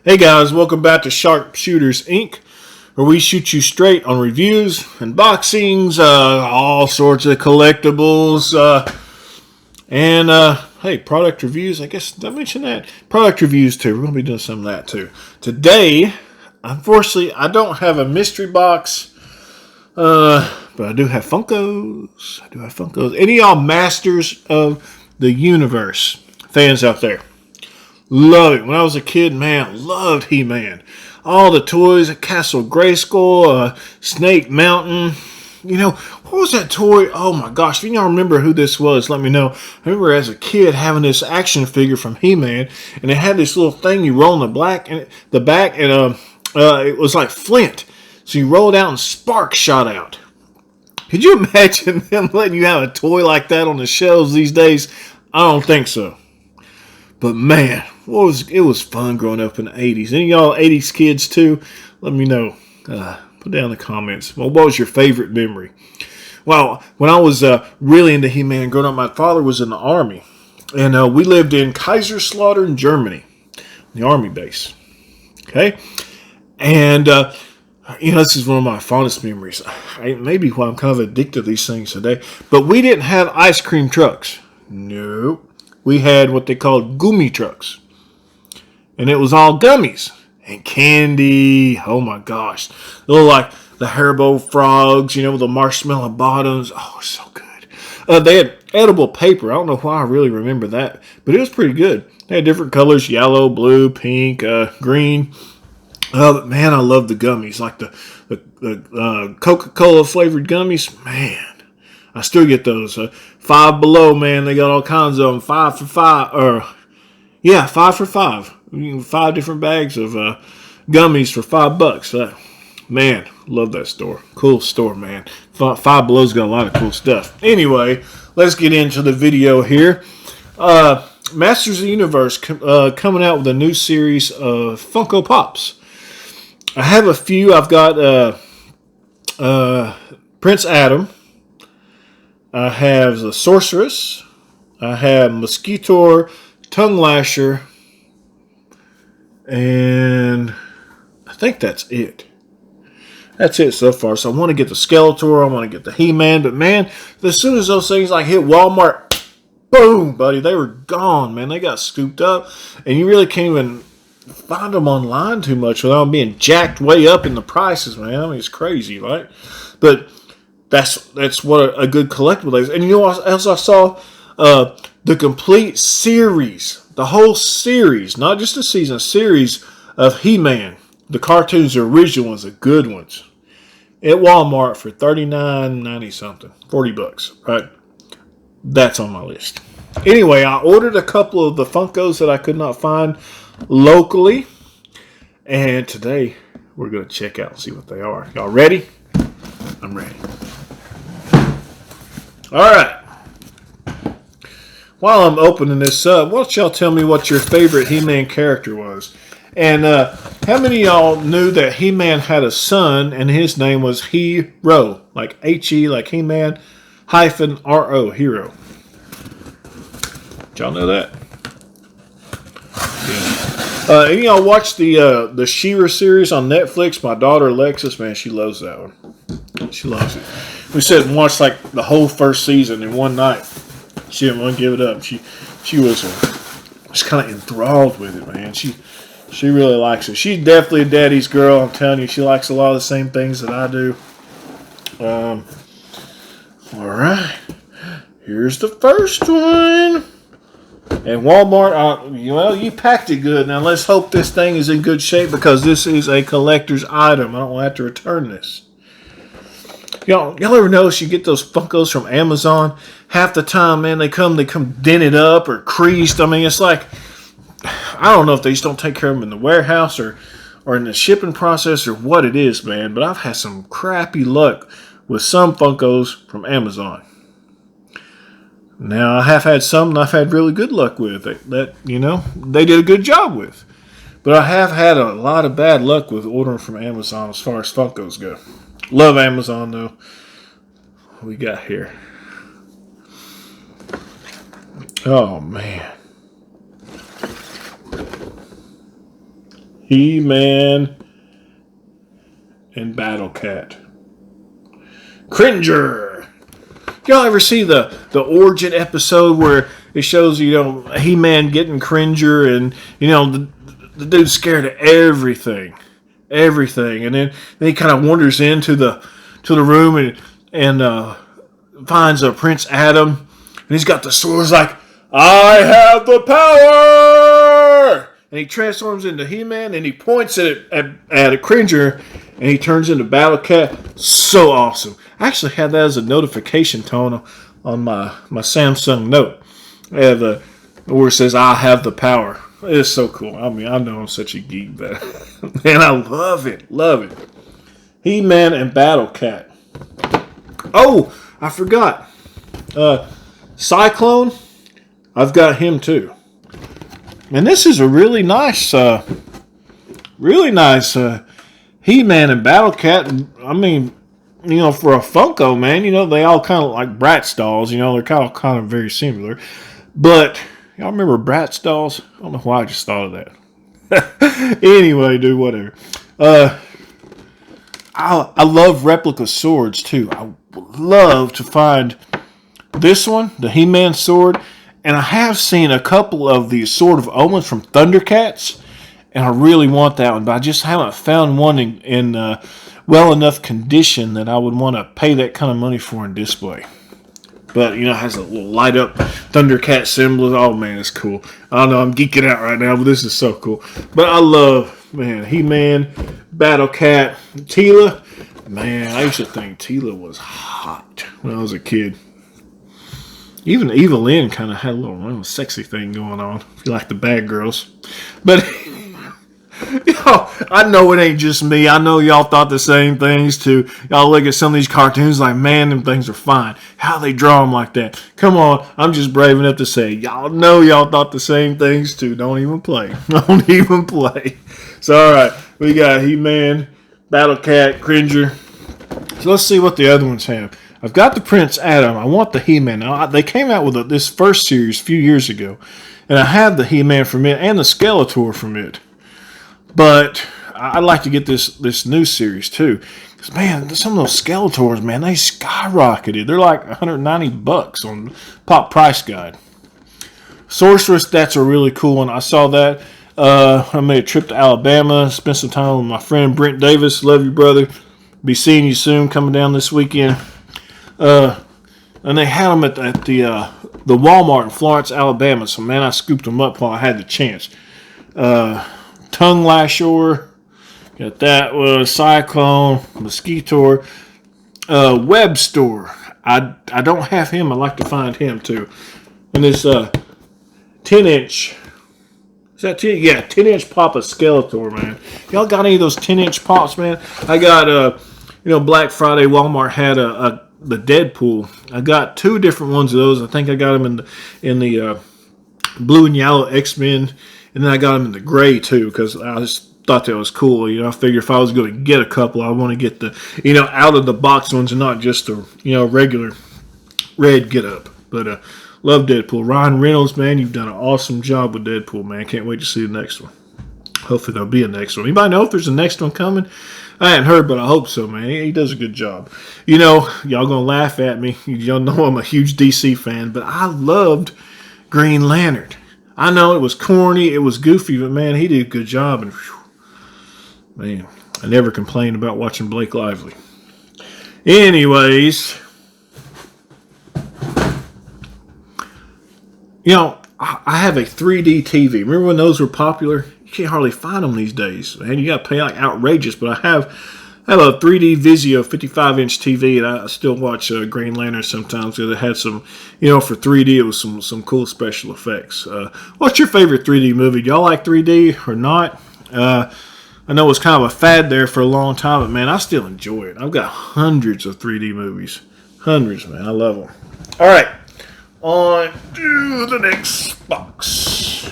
Hey guys, welcome back to SharpShooters Inc., where we shoot you straight on reviews, unboxings, all sorts of collectibles, and hey, product reviews. I guess did I mention that? Product reviews too. We're going to be doing some of that too. Today, unfortunately, I don't have a mystery box, but I do have Funkos. Any of y'all masters of the universe fans out there? Love it. When I was a kid, man, loved He-Man. All the toys, Castle Grayskull, Snake Mountain. You know, what was that toy? Oh my gosh, if y'all remember who this was, let me know. I remember as a kid having this action figure from He-Man, and it had this little thing you roll in the back, and it was like flint. So you rolled out and sparks shot out. Could you imagine them letting you have a toy like that on the shelves these days? I don't think so. But man, it was fun growing up in the 80s. Any of y'all 80s kids too? Let me know. Put down in the comments. Well, what was your favorite memory? Well, when I was really into He-Man growing up, my father was in the Army. And we lived in Kaiserslautern, Germany. The Army base. Okay? And, this is one of my fondest memories. Maybe why I'm kind of addicted to these things today. But we didn't have ice cream trucks. Nope. We had what they called gummy trucks. And it was all gummies and candy. Oh my gosh. They look like the Haribo frogs, with the marshmallow bottoms. Oh, so good. They had edible paper. I don't know why I really remember that, but it was pretty good. They had different colors: yellow, blue, pink, green. But man, I love the gummies, like the Coca-Cola flavored gummies. Man, I still get those. Five Below, man, they got all kinds of them. 5 for 5, 5 for 5. 5 different bags of gummies for $5. Man, love that store. Cool store, man. Five Below's got a lot of cool stuff. Anyway, let's get into the video here. Masters of the Universe coming out with a new series of Funko Pops. I have a few. I've got Prince Adam. I have the Sorceress. I have Skeletor, Tongue Lasher, and I think that's it. That's it so far. So I want to get the Skeletor. I want to get the He-Man. But man, as soon as those things hit Walmart, boom, buddy, they were gone, man. They got scooped up, and you really can't even find them online too much without them being jacked way up in the prices, man. I mean, it's crazy, right? But that's what a good collectible is. And you know what else I saw? The complete series, the whole series, not just a season, a series of He-Man. The cartoons, the original ones, the good ones, at Walmart for $39.90 something, $40, right? That's on my list. Anyway, I ordered a couple of the Funkos that I could not find locally, and today we're going to check out and see what they are. Y'all ready? I'm ready. All right. While I'm opening this up, why don't y'all tell me what your favorite He-Man character was? And how many of y'all knew that He-Man had a son and his name was Hero? Like H-E, like He-Man, -R-O, Hero. Did y'all know that? Yeah. Any of y'all watch the She-Ra series on Netflix? My daughter Alexis, man, she loves that one. She loves it. We sat and watched like the whole first season in one night. She didn't want to give it up. She was just kind of enthralled with it, man. She really likes it. She's definitely a daddy's girl. I'm telling you, she likes a lot of the same things that I do. All right, here's the first one. And Walmart, you packed it good. Now let's hope this thing is in good shape because this is a collector's item. I don't have to return this. Y'all ever notice you get those Funkos from Amazon? Half the time, man, they come dented up or creased. I mean, it's like, I don't know if they just don't take care of them in the warehouse or in the shipping process or what it is, man. But I've had some crappy luck with some Funkos from Amazon. Now, I have had some that I've had really good luck with that they did a good job with. But I have had a lot of bad luck with ordering from Amazon as far as Funkos go. Love Amazon, though. What we got here? Oh, man. He-Man and Battlecat. Cringer. Y'all ever see the origin episode where it shows, He-Man getting Cringer, and, the dude's scared of everything. Everything. And then he kind of wanders into the room and finds Prince Adam, and he's got the sword. He's like, I have the power! And he transforms into He-Man, and he points at a Cringer, and he turns into Battlecat. So awesome. I actually had that as a notification tone on my Samsung Note. I have where it says, I have the power. It's so cool. I mean, I know I'm such a geek, but man, I love it. Love it. He-Man and Battlecat. Oh, I forgot. Cyclone. I've got him too. And this is a really nice He-Man and Battlecat. I mean, for a Funko, man, they all kind of like Bratz dolls. They're kind of very similar. But y'all remember Bratz dolls? I don't know why I just thought of that. Anyway, dude, whatever. I love replica swords too. I would love to find this one, the He-Man sword, and I have seen a couple of the Sword of Omens from Thundercats, and I really want that one, but I just haven't found one in well enough condition that I would want to pay that kind of money for in display. But, it has a little light up Thundercat symbol. Oh, man, it's cool. I don't know, I'm geeking out right now, but this is so cool. But I love, man, He-Man, Battlecat, Teela. Man, I used to think Teela was hot when I was a kid. Even Eva Lynn kind of had a little sexy thing going on, if you like the bad girls. But, I know it ain't just me. I know y'all thought the same things too. Y'all look at some of these cartoons like, man, them things are fine. How they draw them like that? Come on, I'm just brave enough to say, y'all know y'all thought the same things too. Don't even play. Don't even play. So, all right, we got He-Man, Battlecat, Cringer. So let's see what the other ones have. I've got the Prince Adam. I want the He-Man. Now, they came out with this first series a few years ago, and I have the He-Man from it and the Skeletor from it. But I'd like to get this new series too. Because, man, some of those Skeletors, man, they skyrocketed. They're like $190 on Pop Price Guide. Sorceress, that's a really cool one. I saw that. I made a trip to Alabama, spent some time with my friend Brent Davis. Love you, brother. Be seeing you soon, coming down this weekend. And they had them at the Walmart in Florence, Alabama. So, man, I scooped them up while I had the chance. Tongue Lasher, got that was Cyclone, Mosquito, Web Store. I don't have him. I'd like to find him too. And this 10-inch. Is that 10? Yeah, 10-inch pop of Skeletor, man. Y'all got any of those 10-inch pops, man? I got Black Friday Walmart had the Deadpool. I got two different ones of those. I think I got them in the blue and yellow X-Men. And then I got them in the gray, too, because I just thought that was cool. I figure if I was going to get a couple, I want to get the, out-of-the-box ones and not just the, regular red get-up. But love Deadpool. Ryan Reynolds, man, you've done an awesome job with Deadpool, man. Can't wait to see the next one. Hopefully there'll be a next one. Anybody know if there's a next one coming? I hadn't heard, but I hope so, man. He does a good job. Y'all going to laugh at me. Y'all know I'm a huge DC fan, but I loved Green Lantern. I know it was corny, it was goofy, but man, he did a good job. And man, I never complained about watching Blake Lively. Anyways, I have a 3D TV. Remember when those were popular? You can't hardly find them these days. Man, you got to pay like outrageous. But I have a 3D Vizio 55-inch TV, and I still watch Green Lantern sometimes because it had some, for 3D, it was some cool special effects. What's your favorite 3D movie? Do y'all like 3D or not? I know it was kind of a fad there for a long time, but man, I still enjoy it. I've got hundreds of 3D movies. Hundreds, man. I love them. All right. On to the next box.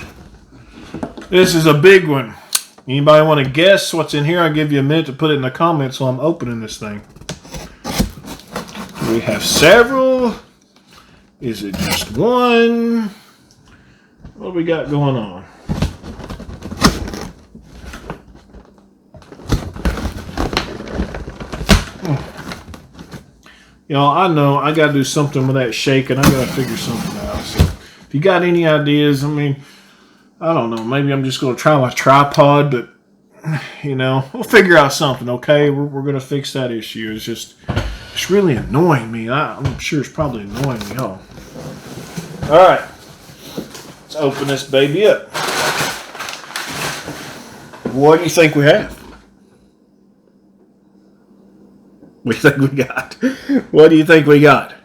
This is a big one. Anybody want to guess what's in here? I'll give you a minute to put it in the comments while I'm opening this thing. We have several. Is it just one? What do we got going on? Y'all, I know I got to do something with that shaking. I got to figure something out. So if you got any ideas, I mean, I don't know. Maybe I'm just going to try my tripod, but, we'll figure out something, okay? We're going to fix that issue. It's really annoying me. I'm sure it's probably annoying y'all. All right. Let's open this baby up. What do you think we have? What do you think we got? What do you think we got?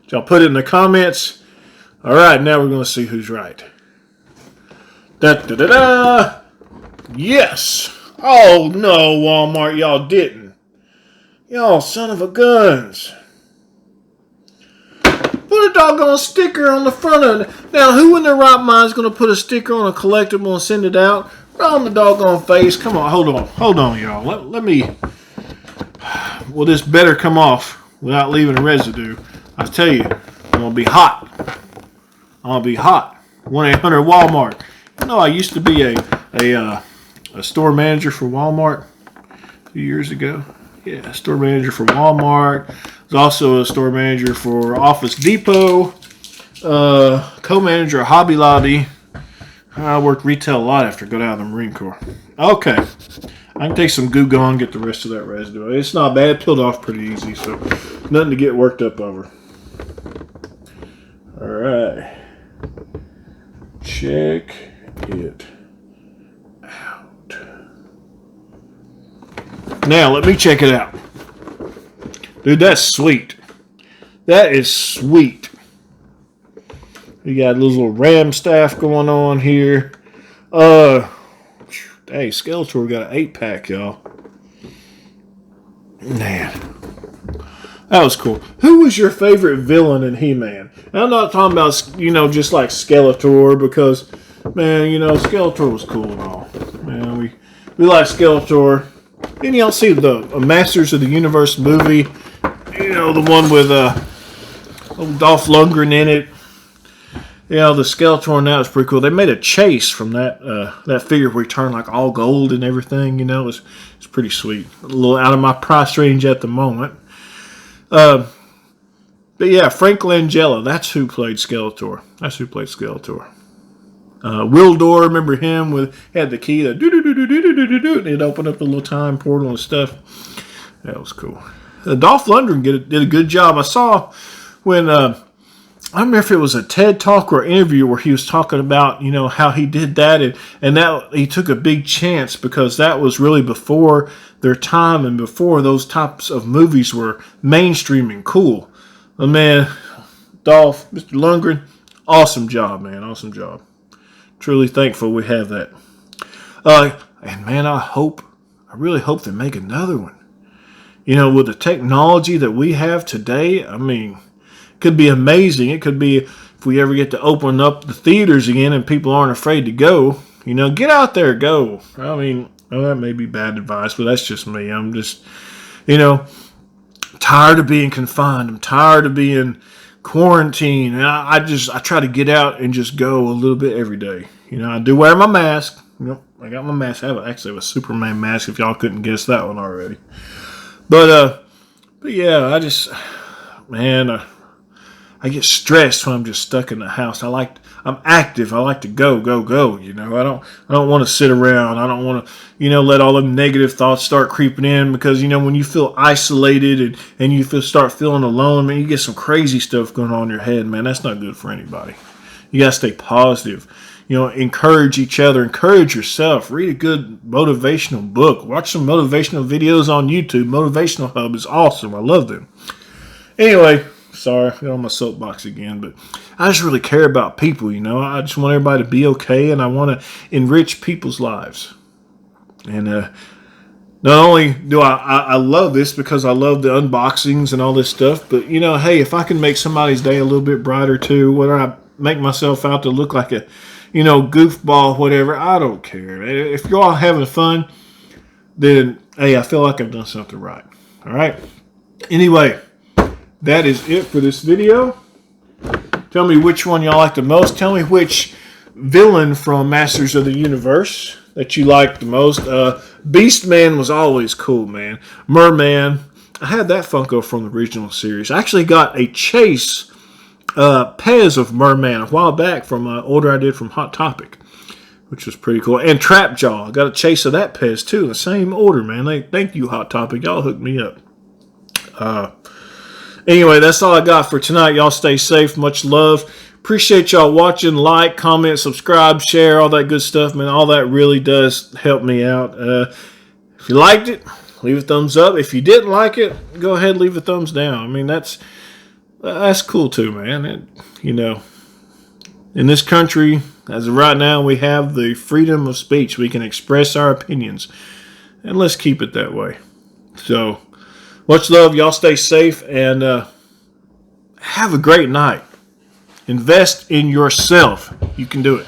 Y'all put it in the comments. All right, now we're going to see who's right. Da-da-da-da! Yes! Oh, no, Walmart, y'all didn't. Y'all son of a guns. Put a doggone sticker on the front of it. Now, who in their right mind is going to put a sticker on a collectible and send it out? Right on the doggone face. Come on, hold on, y'all. Let me... Well, this better come off without leaving a residue. I tell you, I'm going to be hot. 1-800 Walmart. I used to be a store manager for Walmart a few years ago. Yeah, store manager for Walmart. I was also a store manager for Office Depot. Co-manager of Hobby Lobby. I worked retail a lot after I got out of the Marine Corps. Okay. I can take some Goo Gone and get the rest of that residue. It's not bad. It peeled off pretty easy, so nothing to get worked up over. All right. Check it out. Now, let me check it out. Dude, that's sweet. That is sweet. We got a little ram staff going on here. Hey, Skeletor got an 8-pack, y'all. Man. That was cool. Who was your favorite villain in He-Man? And I'm not talking about, just like Skeletor, because, man, Skeletor was cool and all. Man, we like Skeletor. Didn't y'all see the Masters of the Universe movie? The one with old Dolph Lundgren in it. The Skeletor now is pretty cool. They made a chase from that figure where he turned like all gold and everything. It's pretty sweet. A little out of my price range at the moment. But yeah, Frank Langella. That's who played Skeletor. Wildor, remember him? Had the key that do-do-do-do-do-do-do-do, and it opened up the little time portal and stuff. That was cool. Dolph Lundgren did a good job. I saw when... I don't remember if it was a TED Talk or interview where he was talking about, how he did that. And that he took a big chance because that was really before their time and before those types of movies were mainstream and cool. But man, Dolph, Mr. Lundgren, awesome job, man. Awesome job. Truly thankful we have that. And man, I really hope they make another one. With the technology that we have today, I mean... could be amazing. It could be if we ever get to open up the theaters again and people aren't afraid to go. Get out there, go. I mean, that may be bad advice, but that's just me. I'm just, tired of being confined. I'm tired of being quarantined. And I try to get out and just go a little bit every day. I do wear my mask. I got my mask. I have a Superman mask if y'all couldn't guess that one already. But yeah, I get stressed when I'm just stuck in the house. I'm active. I like to go. I don't want to sit around. I don't want to, let all the negative thoughts start creeping in because, when you feel isolated and you start feeling alone, man, you get some crazy stuff going on in your head, man. That's not good for anybody. You got to stay positive. Encourage each other. Encourage yourself. Read a good motivational book. Watch some motivational videos on YouTube. Motivational Hub is awesome. I love them. Anyway, sorry, I got on my soapbox again, but I just really care about people, I just want everybody to be okay, and I want to enrich people's lives. And not only do I love this because I love the unboxings and all this stuff, but, hey, if I can make somebody's day a little bit brighter too, whether I make myself out to look like a, goofball, whatever, I don't care. If you're all having fun, then, hey, I feel like I've done something right. All right? Anyway, that is it for this video. Tell me which one y'all like the most. Tell me which villain from Masters of the Universe that you liked the most. Beastman was always cool, man. Merman, I had that Funko from the original series. I actually got a chase Pez of Merman a while back from an order I did from Hot Topic, which was pretty cool. And Trap Jaw. I got a chase of that Pez too. The same order, man. Thank you, Hot Topic. Y'all hooked me up. Anyway, that's all I got for tonight. Y'all stay safe. Much love. Appreciate y'all watching. Like, comment, subscribe, share, all that good stuff, man. All that really does help me out. If you liked it, leave a thumbs up. If you didn't like it, go ahead and leave a thumbs down. I mean, that's cool too, man. In this country, as of right now, we have the freedom of speech. We can express our opinions, and let's keep it that way. So, much love. Y'all stay safe, and have a great night. Invest in yourself. You can do it.